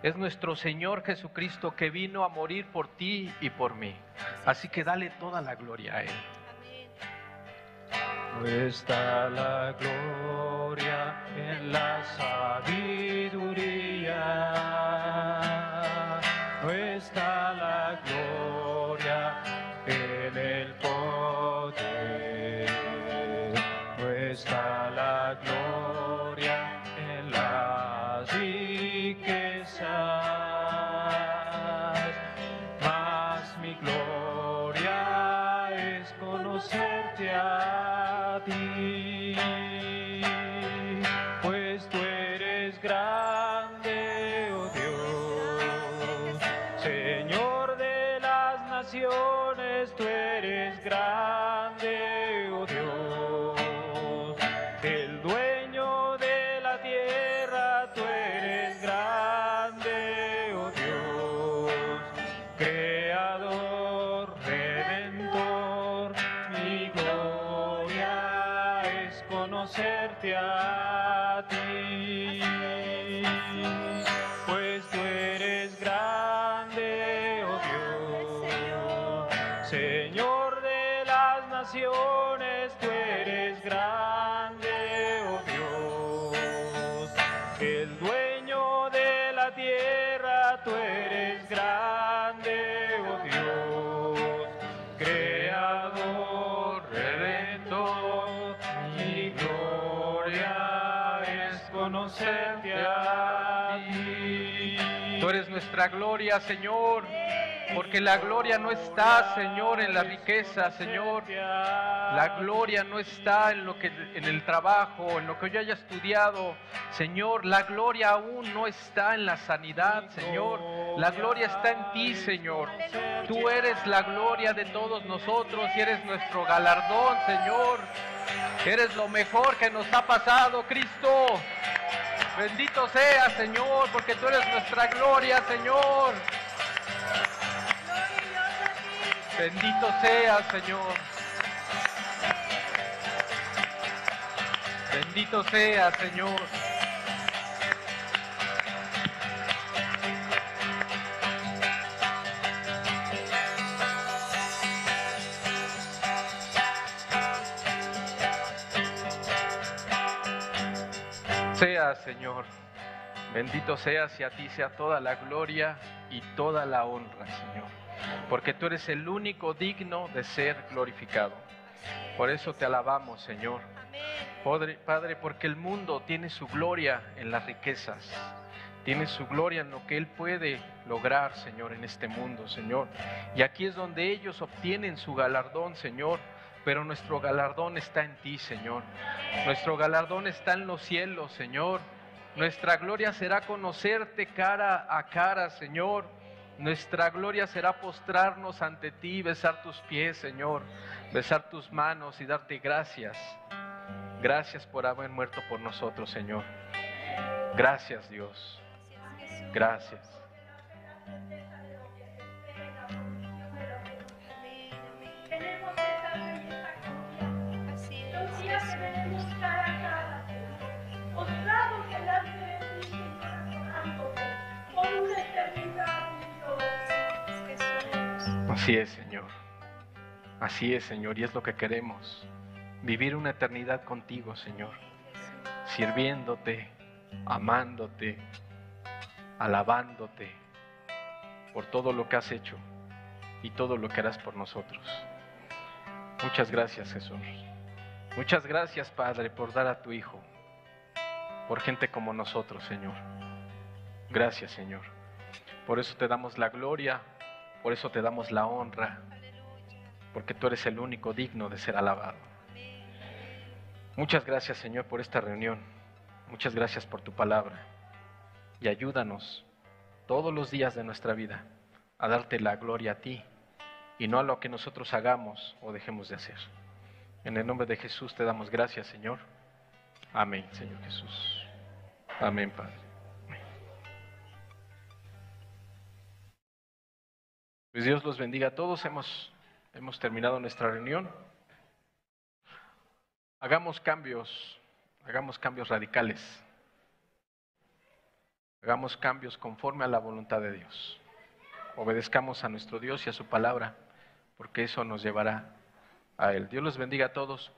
Es nuestro Señor Jesucristo que vino a morir por ti y por mí. Así que dale toda la gloria a Él. No está la gloria en la sabiduría, no está la gloria en el poder, no está la gloria en las riquezas, mas mi gloria es conocerte a ti, pues tú eres grande, oh Dios, Señor de las naciones, tú eres grande, oh Dios, el dueño de la tierra, tú eres grande, oh Dios, creador, conocerte a ti, pues tú eres grande, oh Dios, Señor de las naciones, tú eres grande, oh Dios, el dueño de la tierra, tú eres grande, oh Dios, Creador, Redentor, mi gloria es conocerte a ti. Tú eres nuestra gloria, Señor, porque la gloria no está, Señor, en la riqueza, Señor. La gloria no está en el trabajo, en lo que yo haya estudiado, Señor. La gloria aún no está en la sanidad, Señor. La gloria está en ti, Señor. Tú eres la gloria de todos nosotros y eres nuestro galardón, Señor. Eres lo mejor que nos ha pasado, Cristo. Bendito sea, Señor, porque tú eres nuestra gloria, Señor. Bendito sea, Señor. Bendito sea, Señor. Sea, Señor. Bendito seas y a ti sea toda la gloria y toda la honra, Señor. Porque tú eres el único digno de ser glorificado. Por eso te alabamos, Señor. Padre, porque el mundo tiene su gloria en las riquezas, tiene su gloria en lo que Él puede lograr, Señor, en este mundo, Señor. Y aquí es donde ellos obtienen su galardón, Señor, pero nuestro galardón está en ti, Señor. Nuestro galardón está en los cielos, Señor. Nuestra gloria será conocerte cara a cara, Señor. Nuestra gloria será postrarnos ante ti, besar tus pies, Señor, besar tus manos y darte gracias. Gracias por haber muerto por nosotros, Señor. Gracias, Dios. Gracias. Tenemos esa belleza confianza. Los días veremos cara a cara, postrados delante de ti, Señor, adorándote por una eternidad, Dios. Así es, Señor. Así es, Señor, y es lo que queremos. Vivir una eternidad contigo, Señor. Sirviéndote, amándote, alabándote por todo lo que has hecho y todo lo que harás por nosotros. Muchas gracias, Jesús. Muchas gracias, Padre, por dar a tu Hijo, por gente como nosotros, Señor. Gracias, Señor. Por eso te damos la gloria, por eso te damos la honra, porque tú eres el único digno de ser alabado. Muchas gracias, Señor, por esta reunión. Muchas gracias por tu palabra. Y ayúdanos todos los días de nuestra vida a darte la gloria a ti y no a lo que nosotros hagamos o dejemos de hacer. En el nombre de Jesús te damos gracias, Señor. Amén, Señor Jesús. Amén, Padre. Amén. Pues Dios los bendiga a todos. Hemos terminado nuestra reunión. Hagamos cambios radicales. Hagamos cambios conforme a la voluntad de Dios. Obedezcamos a nuestro Dios y a su palabra, porque eso nos llevará a Él. Dios los bendiga a todos.